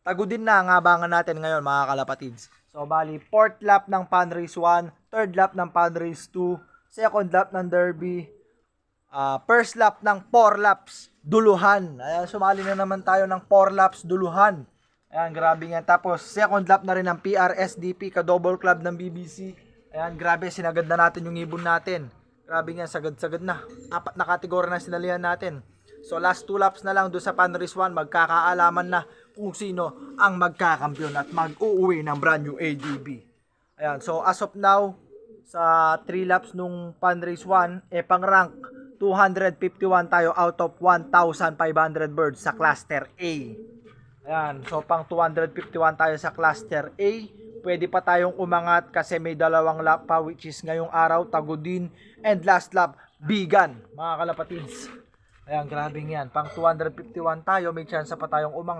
Tagudin na ang abangan natin ngayon mga kalapatids. So bali, 4th lap ng Pan Race 1, 3rd lap ng Pan Race 2, 2nd lap ng Derby, first lap ng 4 laps, duluhan. Ayan, sumali na naman tayo ng 4 laps, duluhan. Ayan, grabe nga. Tapos, 2nd lap na rin ng PRSDP, ka-double club ng BBC. Ayan, grabe, sinagad na natin yung ibon natin. Grabe nga, sagad-sagad na. 4 na kategorya na sinalihan natin. So, last 2 laps na lang doon sa Pan Race 1, magkakaalaman na kung sino ang magkakampiyon at mag-uuwi ng brand new ADB. Ayan, so as of now, sa 3 laps nung Pan Race 1, pang rank 251 tayo out of 1,500 birds sa Cluster A. Ayan, so pang 251 tayo sa Cluster A. Pwede pa tayong umangat kasi may 2 lap pa, which is ngayong araw, Tagudin, and last lap, Bigan, mga kalapatids. Ayan, grabe yan. Pang 251 tayo, may chance pa tayong umangat.